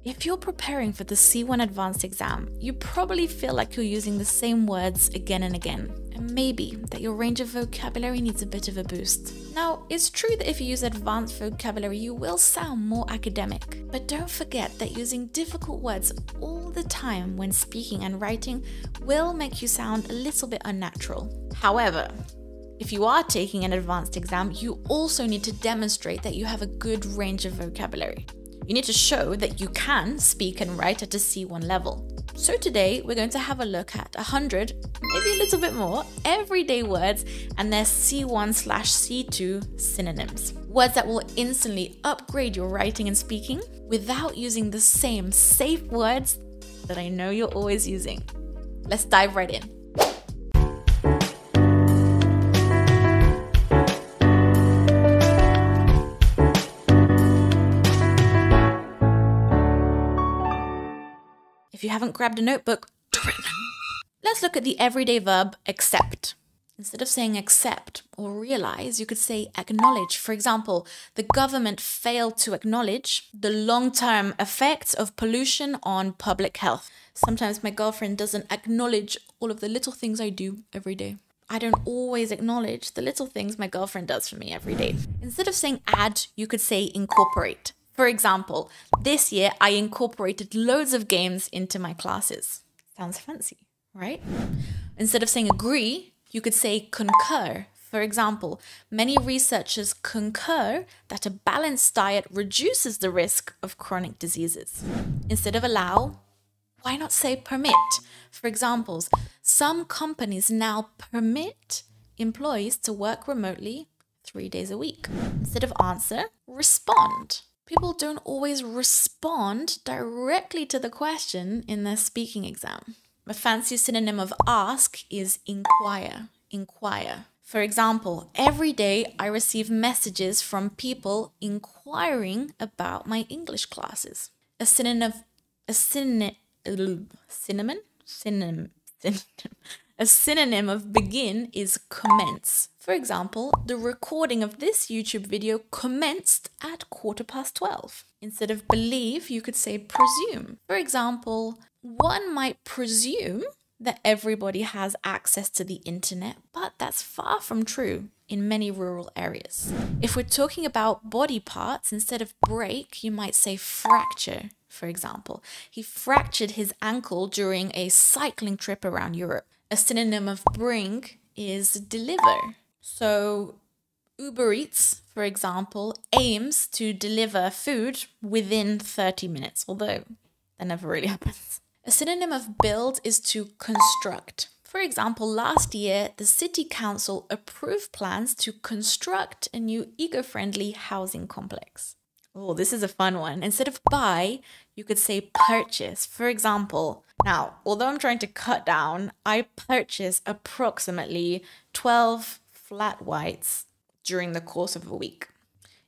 If you're preparing for the C1 advanced exam, you probably feel like you're using the same words again and again, and maybe that your range of vocabulary needs a bit of a boost. Now, it's true that if you use advanced vocabulary, you will sound more academic, but don't forget that using difficult words all the time when speaking and writing will make you sound a little bit unnatural. However, if you are taking an advanced exam, you also need to demonstrate that you have a good range of vocabulary. You need to show that you can speak and write at a C1 level. So today we're going to have a look at 100, maybe a little bit more, everyday words and their C1/C2 synonyms. Words that will instantly upgrade your writing and speaking without using the same safe words that I know you're always using. Let's dive right in. If you haven't grabbed a notebook, do it. Let's look at the everyday verb accept. Instead of saying accept or realize, you could say acknowledge. For example, the government failed to acknowledge the long-term effects of pollution on public health. Sometimes my girlfriend doesn't acknowledge all of the little things I do every day. I don't always acknowledge the little things my girlfriend does for me every day. Instead of saying add, you could say incorporate. For example, this year I incorporated loads of games into my classes. Sounds fancy, right? Instead of saying agree, you could say concur. For example, many researchers concur that a balanced diet reduces the risk of chronic diseases. Instead of allow, why not say permit? For examples, some companies now permit employees to work remotely 3 days a week. Instead of answer, respond. People don't always respond directly to the question in their speaking exam. A fancy synonym of ask is inquire. Inquire. For example, every day I receive messages from people inquiring about my English classes. A synonym of begin is commence. For example, the recording of this YouTube video commenced at 12:15. Instead of believe, you could say presume. For example, one might presume that everybody has access to the internet, but that's far from true in many rural areas. If we're talking about body parts, instead of break, you might say fracture. For example, he fractured his ankle during a cycling trip around Europe. A synonym of bring is deliver. So Uber Eats, for example, aims to deliver food within 30 minutes, although that never really happens. A synonym of build is to construct. For example, last year, the city council approved plans to construct a new eco-friendly housing complex. Oh, this is a fun one. Instead of buy, you could say purchase. For example, now, although I'm trying to cut down, I purchased approximately 12 flat whites during the course of a week.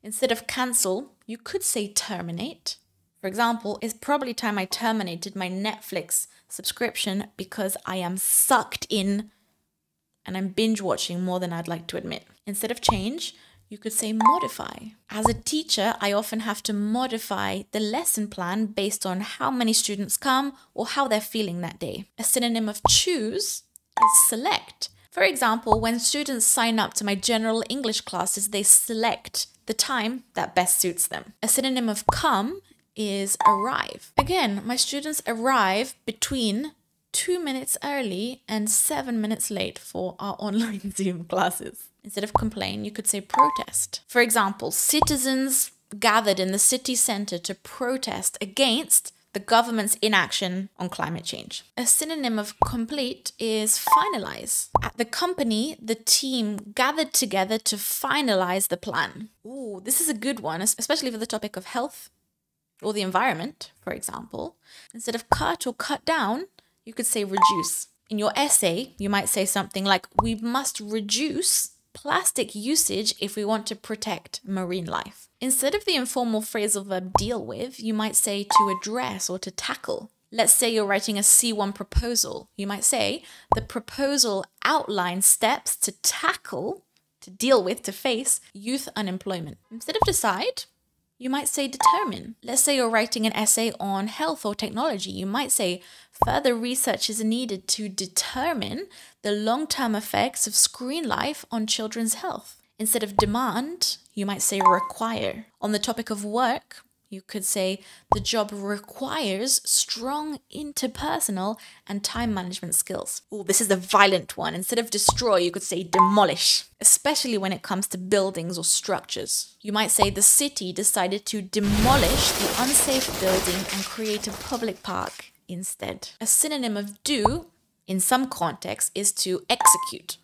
Instead of cancel, you could say terminate. For example, it's probably time I terminated my Netflix subscription because I am sucked in and I'm binge watching more than I'd like to admit. Instead of change, you could say modify. As a teacher, I often have to modify the lesson plan based on how many students come or how they're feeling that day. A synonym of choose is select. For example, when students sign up to my general English classes, they select the time that best suits them. A synonym of come is arrive. Again, my students arrive between 2 minutes early and 7 minutes late for our online Zoom classes. Instead of complain, you could say protest. For example, citizens gathered in the city center to protest against the government's inaction on climate change. A synonym of complete is finalize. At the company, the team gathered together to finalize the plan. Ooh, this is a good one, especially for the topic of health or the environment, for example. Instead of cut or cut down, you could say reduce. In your essay, you might say something like, we must reduce plastic usage if we want to protect marine life. Instead of the informal phrasal verb deal with, you might say to address or to tackle. Let's say you're writing a C1 proposal. You might say, the proposal outlines steps to tackle, to deal with, to face youth unemployment. Instead of decide, You might say determine. Let's say you're writing an essay on health or technology. You might say further research is needed to determine the long-term effects of screen life on children's health. Instead of demand, you might say require. On the topic of work, you could say the job requires strong interpersonal and time management skills. Oh, this is a violent one. Instead of destroy, you could say demolish, especially when it comes to buildings or structures. You might say the city decided to demolish the unsafe building and create a public park instead. A synonym of do, in some contexts, is to execute,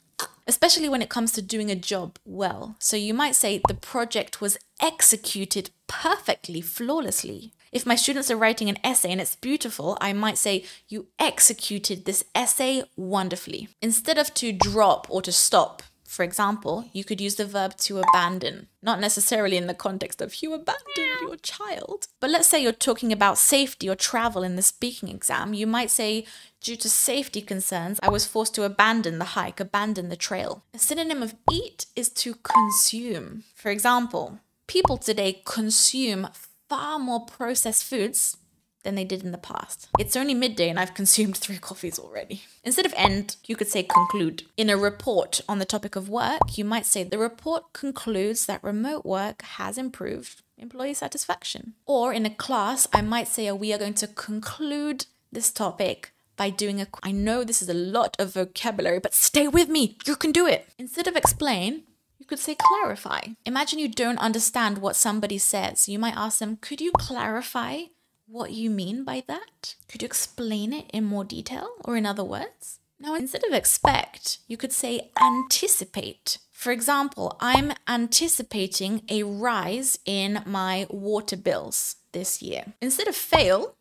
especially when it comes to doing a job well. So you might say the project was executed perfectly, flawlessly. If my students are writing an essay and it's beautiful, I might say you executed this essay wonderfully. Instead of to drop or to stop, for example, you could use the verb to abandon, not necessarily in the context of you abandoned your child. But let's say you're talking about safety or travel in the speaking exam. You might say, due to safety concerns, I was forced to abandon the hike, abandon the trail. A synonym of eat is to consume. For example, people today consume far more processed foods than they did in the past. It's only midday and I've consumed 3 coffees already. Instead of end, you could say conclude. In a report on the topic of work, you might say the report concludes that remote work has improved employee satisfaction. Or in a class, I might say we are going to conclude this topic by doing I know this is a lot of vocabulary, but stay with me, you can do it. Instead of explain, you could say clarify. Imagine you don't understand what somebody says. You might ask them, could you clarify what you mean by that? Could you explain it in more detail or in other words? Now, instead of expect, you could say anticipate. For example, I'm anticipating a rise in my water bills this year. Instead of fail,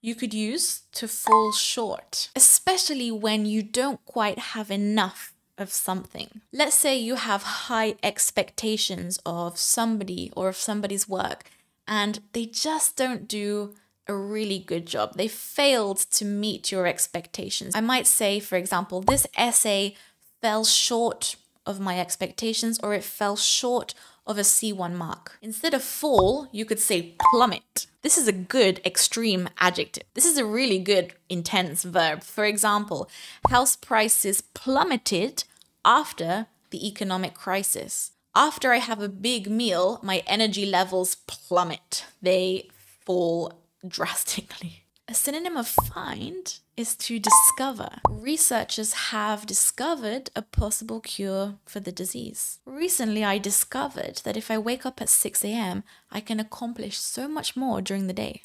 you could use to fall short, especially when you don't quite have enough of something. Let's say you have high expectations of somebody or of somebody's work and they just don't do a really good job. They failed to meet your expectations. I might say, for example, this essay fell short of my expectations, or it fell short of a C1 mark. Instead of fall, you could say plummet. This is a good extreme adjective. This is a really good intense verb. For example, house prices plummeted after the economic crisis. After I have a big meal, my energy levels plummet. They fall drastically. A synonym of find is to discover. Researchers have discovered a possible cure for the disease. Recently, I discovered that if I wake up at 6 a.m., I can accomplish so much more during the day.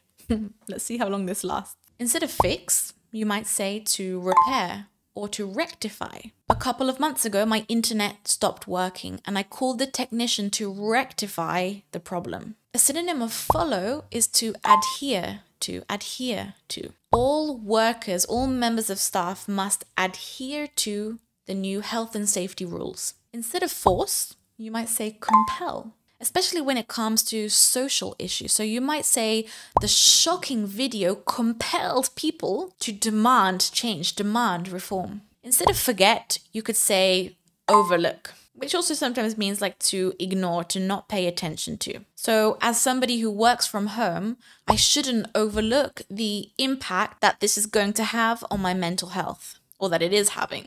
Let's see how long this lasts. Instead of fix, you might say to repair or to rectify. A couple of months ago, my internet stopped working and I called the technician to rectify the problem. A synonym of follow is to adhere to, adhere to. All workers, all members of staff must adhere to the new health and safety rules. Instead of force, you might say compel, especially when it comes to social issues. So you might say the shocking video compelled people to demand change, demand reform. Instead of forget, you could say overlook, which also sometimes means like to ignore, to not pay attention to. So as somebody who works from home, I shouldn't overlook the impact that this is going to have on my mental health, or that it is having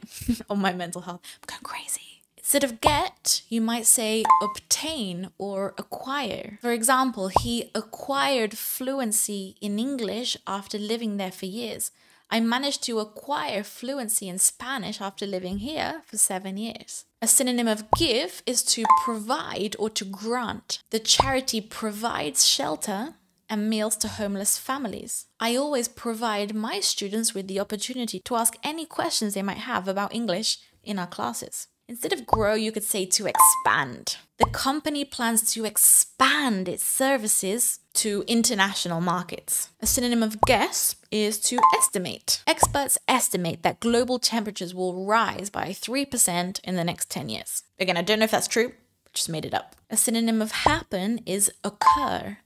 on my mental health. I'm going crazy. Instead of get, you might say obtain or acquire. For example, he acquired fluency in English after living there for years. I managed to acquire fluency in Spanish after living here for 7 years. A synonym of give is to provide or to grant. The charity provides shelter and meals to homeless families. I always provide my students with the opportunity to ask any questions they might have about English in our classes. Instead of grow, you could say to expand. The company plans to expand its services to international markets. A synonym of guess is to estimate. Experts estimate that global temperatures will rise by 3% in the next 10 years. Again, I don't know if that's true, just made it up. A synonym of happen is occur.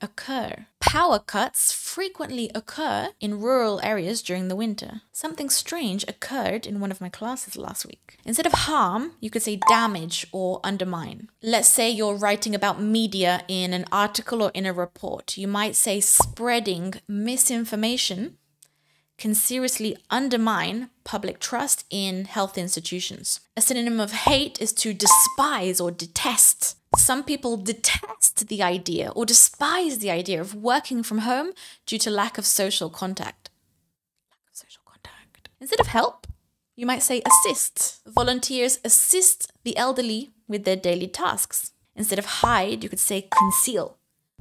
Power cuts frequently occur in rural areas during the winter. Something strange occurred in one of my classes last week. Instead of harm, you could say damage or undermine. Let's say you're writing about media in an article or in a report. You might say spreading misinformation can seriously undermine public trust in health institutions. A synonym of hate is to despise or detest. Some people detest the idea or despise the idea of working from home due to lack of social contact. Instead of help, you might say assist. Volunteers assist the elderly with their daily tasks. Instead of hide, you could say conceal.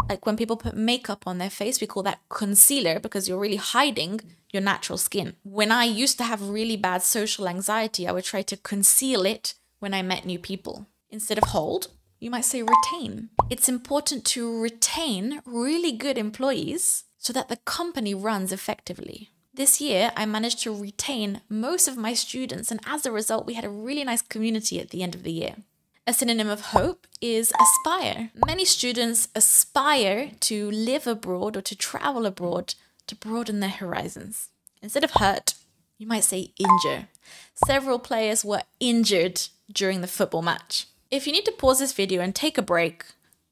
Like when people put makeup on their face, we call that concealer because you're really hiding your natural skin. When I used to have really bad social anxiety, I would try to conceal it when I met new people. Instead of hold, you might say retain. It's important to retain really good employees so that the company runs effectively. This year, I managed to retain most of my students, and as a result, we had a really nice community at the end of the year. A synonym of hope is aspire. Many students aspire to live abroad or to travel abroad to broaden their horizons. Instead of hurt, you might say injure. Several players were injured during the football match. If you need to pause this video and take a break,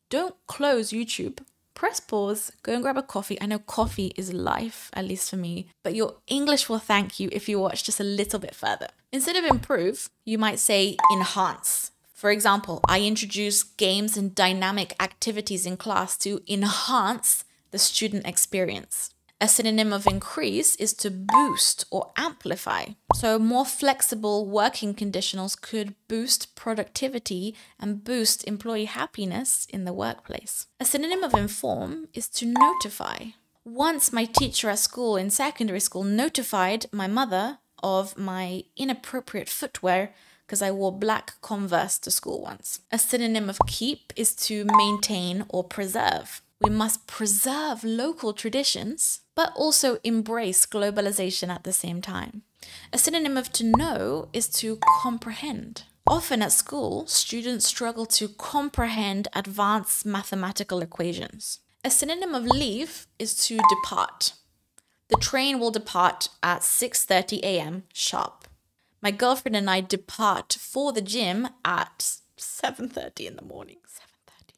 don't close YouTube. Press pause, go and grab a coffee. I know coffee is life, at least for me, but your English will thank you if you watch just a little bit further. Instead of improve, you might say enhance. For example, I introduce games and dynamic activities in class to enhance the student experience. A synonym of increase is to boost or amplify. So more flexible working conditions could boost productivity and boost employee happiness in the workplace. A synonym of inform is to notify. Once my teacher at school in secondary school notified my mother of my inappropriate footwear because I wore black Converse to school once. A synonym of keep is to maintain or preserve. We must preserve local traditions, but also embrace globalization at the same time. A synonym of to know is to comprehend. Often at school, students struggle to comprehend advanced mathematical equations. A synonym of leave is to depart. The train will depart at 6:30 a.m. sharp. My girlfriend and I depart for the gym at 7:30 in the morning. 7:30.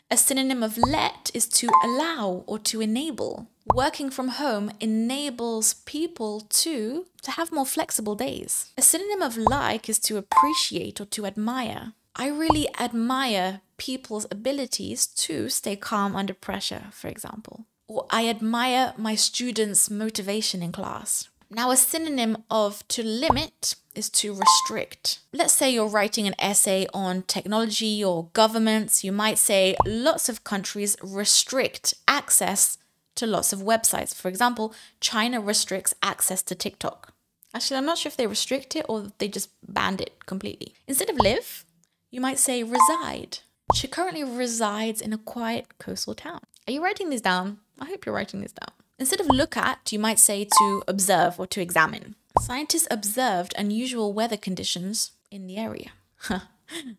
A synonym of let is to allow or to enable. Working from home enables people to have more flexible days. A synonym of like is to appreciate or to admire. I really admire people's abilities to stay calm under pressure, for example. Or I admire my students' motivation in class. Now, a synonym of to limit is to restrict. Let's say you're writing an essay on technology or governments. You might say lots of countries restrict access to lots of websites. For example, China restricts access to TikTok. Actually, I'm not sure if they restrict it or they just banned it completely. Instead of live, you might say reside. She currently resides in a quiet coastal town. Are you writing this down? I hope you're writing this down. Instead of look at, you might say to observe or to examine. Scientists observed unusual weather conditions in the area.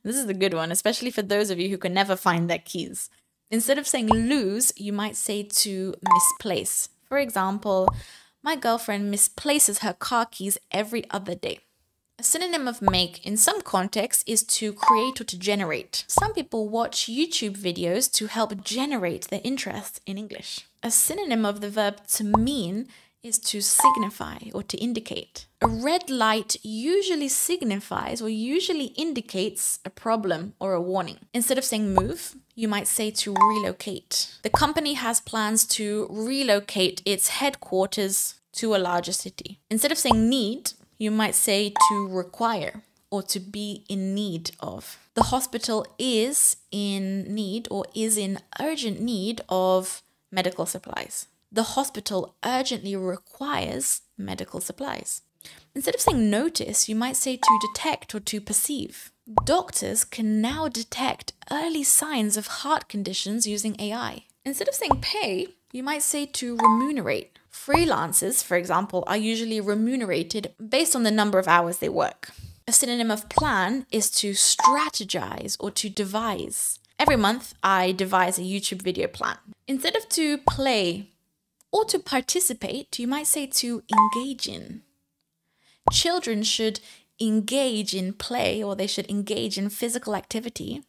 This is a good one, especially for those of you who can never find their keys. Instead of saying lose, you might say to misplace. For example, my girlfriend misplaces her car keys every other day. A synonym of make in some contexts is to create or to generate. Some people watch YouTube videos to help generate their interest in English. A synonym of the verb to mean is to signify or to indicate. A red light usually signifies or usually indicates a problem or a warning. Instead of saying move, you might say to relocate. The company has plans to relocate its headquarters to a larger city. Instead of saying need, you might say to require or to be in need of. The hospital is in need or is in urgent need of medical supplies. The hospital urgently requires medical supplies. Instead of saying notice, you might say to detect or to perceive. Doctors can now detect early signs of heart conditions using AI. Instead of saying pay, you might say to remunerate. Freelancers, for example, are usually remunerated based on the number of hours they work. A synonym of plan is to strategize or to devise. Every month, I devise a YouTube video plan. Instead of to play or to participate, you might say to engage in. Children should engage in play, or they should engage in physical activity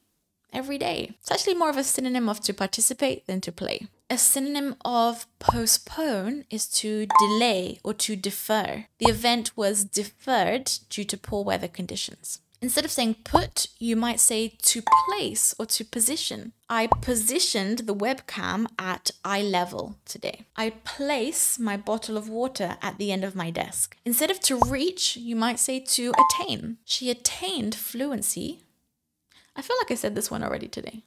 every day. It's actually more of a synonym of to participate than to play. A synonym of postpone is to delay or to defer. The event was deferred due to poor weather conditions. Instead of saying put, you might say to place or to position. I positioned the webcam at eye level today. I place my bottle of water at the end of my desk. Instead of to reach, you might say to attain. She attained fluency. I feel like I said this one already today.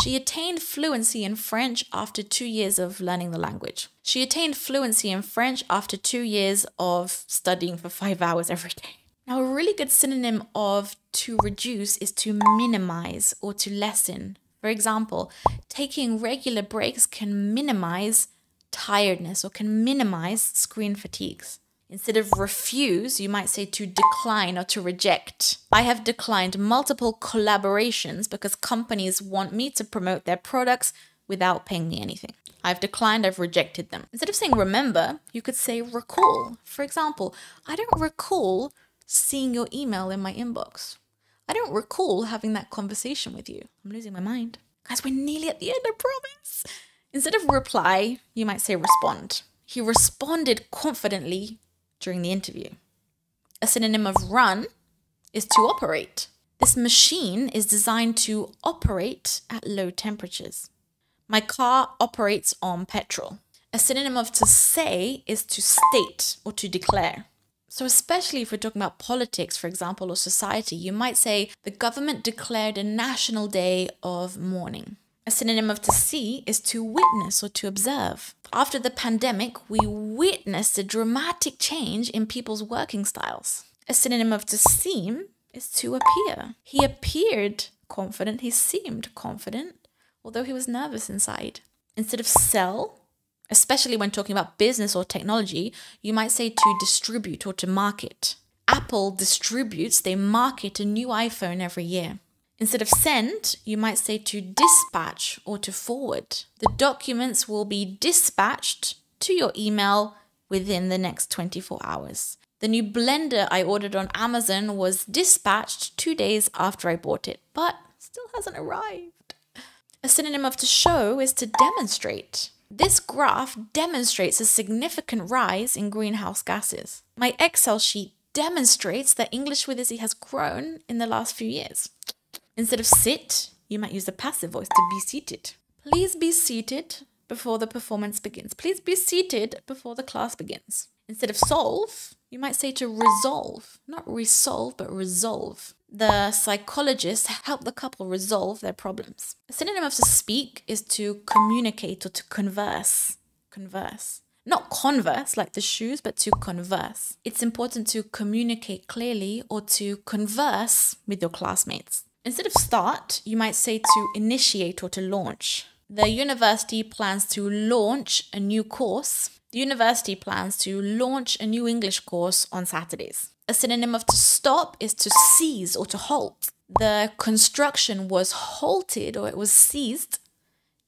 She attained fluency in French after 2 years of learning the language. She attained fluency in French after 2 years of studying for 5 hours every day. Now, a really good synonym of to reduce is to minimize or to lessen. For example, taking regular breaks can minimize tiredness or can minimize screen fatigues. Instead of refuse, you might say to decline or to reject. I have declined multiple collaborations because companies want me to promote their products without paying me anything. I've declined, I've rejected them. Instead of saying remember, you could say recall. For example, I don't recall seeing your email in my inbox. I don't recall having that conversation with you. I'm losing my mind. Guys, we're nearly at the end, I promise. Instead of reply, you might say respond. He responded confidently during the interview. A synonym of run is to operate. This machine is designed to operate at low temperatures. My car operates on petrol. A synonym of to say is to state or to declare. So especially if we're talking about politics, for example, or society, you might say the government declared a national day of mourning. A synonym of to see is to witness or to observe. After the pandemic, we witnessed a dramatic change in people's working styles. A synonym of to seem is to appear. He appeared confident, he seemed confident, although he was nervous inside. Instead of sell, especially when talking about business or technology, you might say to distribute or to market. Apple distributes, they market a new iPhone every year. Instead of send, you might say to dispatch or to forward. The documents will be dispatched to your email within the next 24 hours. The new blender I ordered on Amazon was dispatched 2 days after I bought it, but still hasn't arrived. A synonym of to show is to demonstrate. This graph demonstrates a significant rise in greenhouse gases. My Excel sheet demonstrates that English with Izzy has grown in the last few years. Instead of sit, you might use the passive voice to be seated. Please be seated before the performance begins. Please be seated before the class begins. Instead of solve, you might say to resolve. Not resolve, but resolve. The psychologists help the couple resolve their problems. A synonym of to speak is to communicate or to converse. Converse. Not converse like the shoes, but to converse. It's important to communicate clearly or to converse with your classmates. Instead of start, you might say to initiate or to launch. The university plans to launch a new course. The university plans to launch a new English course on Saturdays. A synonym of to stop is to cease or to halt. The construction was halted or it was ceased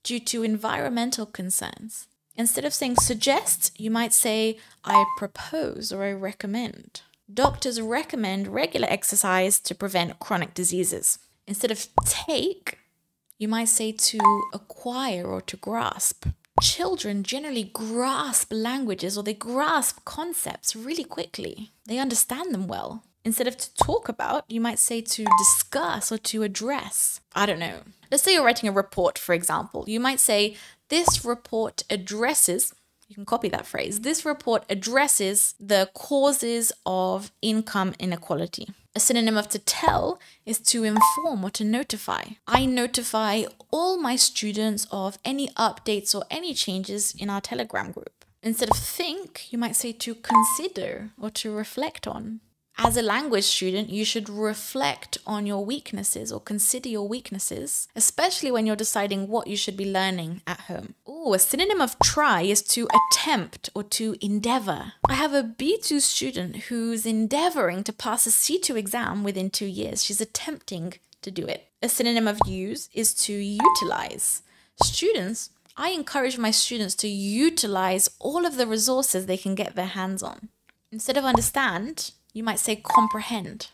due to environmental concerns. Instead of saying suggest, you might say I propose or I recommend. Doctors recommend regular exercise to prevent chronic diseases. Instead of take, you might say to acquire or to grasp. Children generally grasp languages or they grasp concepts really quickly. They understand them well. Instead of to talk about, you might say to discuss or to address. I don't know. Let's say you're writing a report, for example. You might say, this report addresses, you can copy that phrase, this report addresses the causes of income inequality. A synonym of to tell is to inform or to notify. I notify all my students of any updates or any changes in our Telegram group. Instead of think, you might say to consider or to reflect on. As a language student, you should reflect on your weaknesses or consider your weaknesses, especially when you're deciding what you should be learning at home. Ooh, a synonym of try is to attempt or to endeavor. I have a B2 student who's endeavoring to pass a C2 exam within 2 years. She's attempting to do it. A synonym of use is to utilize. Students, I encourage my students to utilize all of the resources they can get their hands on. Instead of understand, you might say comprehend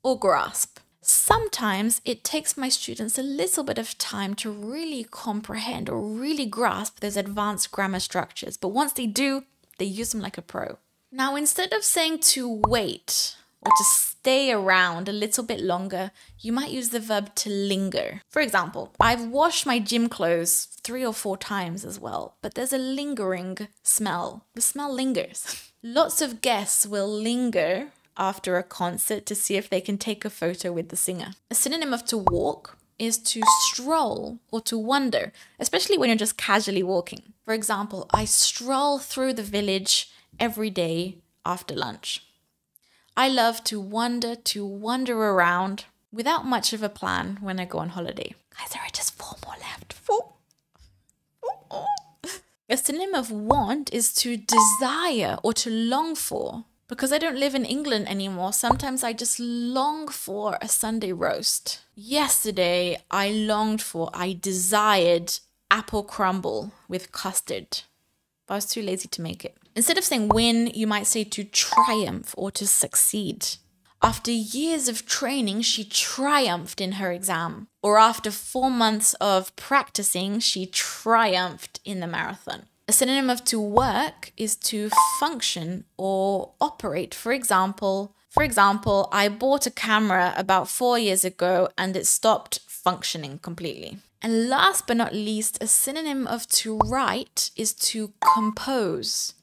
or grasp. Sometimes it takes my students a little bit of time to really comprehend or really grasp those advanced grammar structures, but once they do, they use them like a pro. Now, instead of saying to wait or to stay around a little bit longer, you might use the verb to linger. For example, I've washed my gym clothes 3 or 4 times as well, but there's a lingering smell. The smell lingers. Lots of guests will linger after a concert to see if they can take a photo with the singer. A synonym of to walk is to stroll or to wander, especially when you're just casually walking. For example, I stroll through the village every day after lunch. I love to wander around without much of a plan when I go on holiday. Guys, there are just 4 more left. 4. A synonym of want is to desire or to long for. Because I don't live in England anymore, sometimes I just long for a Sunday roast. Yesterday, I desired apple crumble with custard, but I was too lazy to make it. Instead of saying win, you might say to triumph or to succeed. After years of training, she triumphed in her exam. Or after 4 months of practicing, she triumphed in the marathon. A synonym of to work is to function or operate. For example, I bought a camera about 4 years ago and it stopped functioning completely. And last but not least, a synonym of to write is to compose.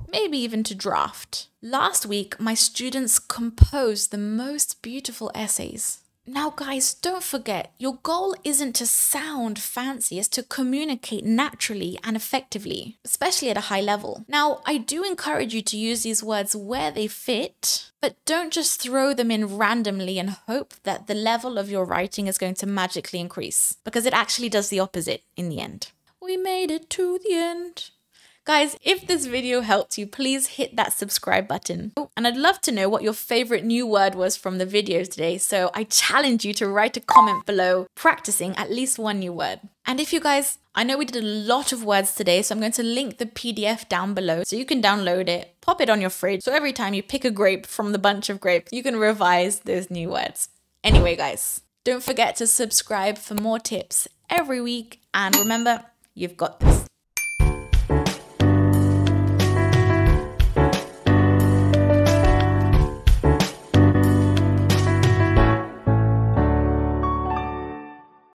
Maybe even to draft. Last week, my students composed the most beautiful essays. Now guys, don't forget, your goal isn't to sound fancy, it's to communicate naturally and effectively, especially at a high level. Now, I do encourage you to use these words where they fit, but don't just throw them in randomly and hope that the level of your writing is going to magically increase, because it actually does the opposite in the end. We made it to the end. Guys, if this video helped you, please hit that subscribe button. Oh, and I'd love to know what your favorite new word was from the video today, so I challenge you to write a comment below practicing at least 1 new word. And if you guys, I know we did a lot of words today, so I'm going to link the PDF down below so you can download it, pop it on your fridge, so every time you pick a grape from the bunch of grapes, you can revise those new words. Anyway, guys, don't forget to subscribe for more tips every week, and remember, you've got this.